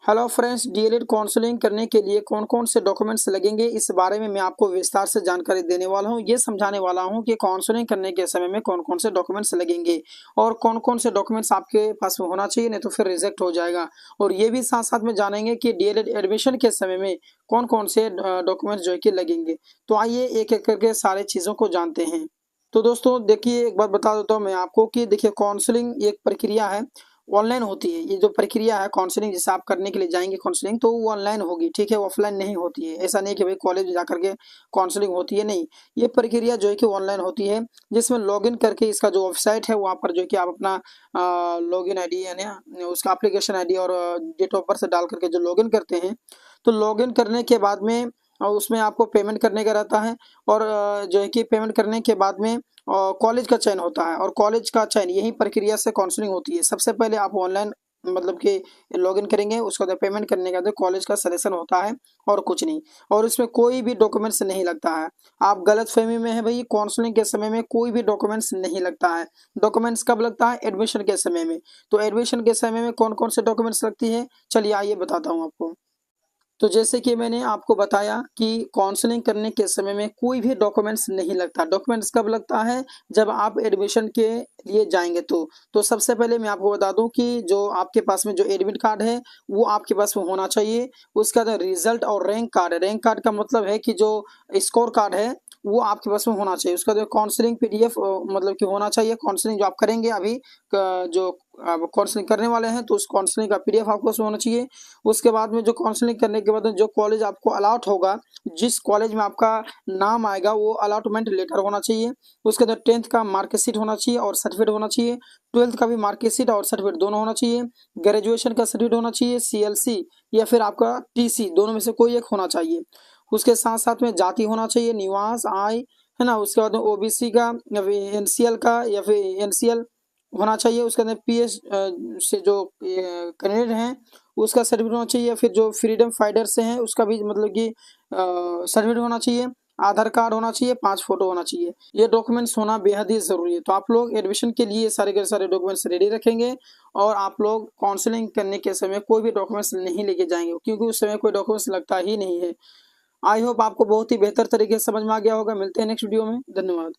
Hello friends, DElEd counselling करने के लिए कौन कौन से डॉक्यूमेंट्स लगेंगे, इस बारे में मैं आपको विस्तार से जानकारी देने वाला हूं। ये समझाने वाला हूं कि काउंसलिंग करने के समय में कौन कौन से डॉक्यूमेंट्स लगेंगे और कौन कौन से डॉक्यूमेंट्स आपके पास में होना चाहिए, नहीं तो फिर रिजेक्ट हो जाएगा। और ये भी साथ साथ में जानेंगे कि डीएलएड एडमिशन के समय में कौन कौन से डॉक्यूमेंट्स जो है कि लगेंगे। तो आइए एक एक करके सारे चीज़ों को जानते हैं। तो दोस्तों देखिए, एक बात बता देता हूँ मैं आपको कि देखिए, काउंसलिंग एक प्रक्रिया है, ऑनलाइन होती है। ये जो प्रक्रिया है काउंसलिंग, जैसे आप करने के लिए जाएंगे काउंसलिंग, तो वो ऑनलाइन होगी, ठीक है, ऑफलाइन नहीं होती है। ऐसा नहीं कि भाई कॉलेज जा करके काउंसलिंग होती है, नहीं। ये प्रक्रिया जो है कि ऑनलाइन होती है, जिसमें लॉगिन करके इसका जो वेबसाइट है वहाँ पर जो है कि आप अपना लॉगिन आईडी है ना, उसका एप्लीकेशन आईडी और डेट ऑफ बर्थ डाल करके जो लॉगिन करते हैं, तो लॉगिन करने के बाद में उसमें आपको पेमेंट करने का रहता है। और जो है कि पेमेंट करने के बाद में कॉलेज का चयन होता है, और कॉलेज का चयन यही प्रक्रिया से काउंसलिंग होती है। सबसे पहले आप ऑनलाइन मतलब कि लॉगिन करेंगे, उसके बाद पेमेंट करने के बाद कॉलेज का सिलेक्शन होता है, और कुछ नहीं। और इसमें कोई भी डॉक्यूमेंट्स नहीं लगता है। आप गलत फहमी में है भाई, काउंसलिंग के समय में कोई भी डॉक्यूमेंट्स नहीं लगता है। डॉक्यूमेंट्स कब लगता है? एडमिशन के समय में। तो एडमिशन के समय में कौन कौन से डॉक्यूमेंट्स लगती है, चलिए आइए बताता हूँ आपको। तो जैसे कि मैंने आपको बताया कि काउंसलिंग करने के समय में कोई भी डॉक्यूमेंट्स नहीं लगता। डॉक्यूमेंट्स कब लगता है? जब आप एडमिशन के लिए जाएंगे तो सबसे पहले मैं आपको बता दूं कि जो आपके पास में जो एडमिट कार्ड है वो आपके पास में होना चाहिए। उसका जो रिजल्ट और रैंक कार्ड है, रैंक कार्ड का मतलब है कि जो स्कोर कार्ड है वो आपके पास में होना चाहिए। उसका जो काउंसलिंग पीडीएफ मतलब कि होना चाहिए। काउंसलिंग जो आप करेंगे अभी जो आप काउंसलिंग करने वाले हैं, तो उस काउंसलिंग का पीडीएफ आपको उसमें होना चाहिए। उसके बाद में जो काउंसलिंग करने के बाद में जो कॉलेज आपको अलॉट होगा, जिस कॉलेज में आपका नाम आएगा, वो अलॉटमेंट लेटर होना चाहिए। उसके अंदर 10th का मार्कशीट होना चाहिए और सर्टिफिकेट होना चाहिए। 12th का भी मार्कशीट और सर्टिफिकेट दोनों होना चाहिए। ग्रेजुएशन का सर्टिफिकेट होना चाहिए, सीएलसी या फिर आपका टीसी, दोनों में से कोई एक होना चाहिए। उसके साथ साथ में जाति होना चाहिए, निवास, आय, है ना। उसके बाद में ओबीसी का या फिर एनसीएल का या फिर एनसीएल होना चाहिए। उसके अंदर पीएस से जो कैंडिडेट हैं उसका सर्टिफिकेट होना चाहिए, या फिर जो फ्रीडम फाइटर से हैं उसका भी मतलब कि सर्टिफिकेट होना चाहिए। आधार कार्ड होना चाहिए, 5 फोटो होना चाहिए। ये डॉक्यूमेंट्स होना बेहद ही जरूरी है। तो आप लोग एडमिशन के लिए सारे के सारे डॉक्यूमेंट्स रेडी रखेंगे, और आप लोग काउंसलिंग करने के समय कोई भी डॉक्यूमेंट्स नहीं लेके जाएंगे, क्योंकि उस समय कोई डॉक्यूमेंट्स लगता ही नहीं है। आई होप आपको बहुत ही बेहतर तरीके से समझ में आ गया होगा। मिलते हैं नेक्स्ट वीडियो में। धन्यवाद।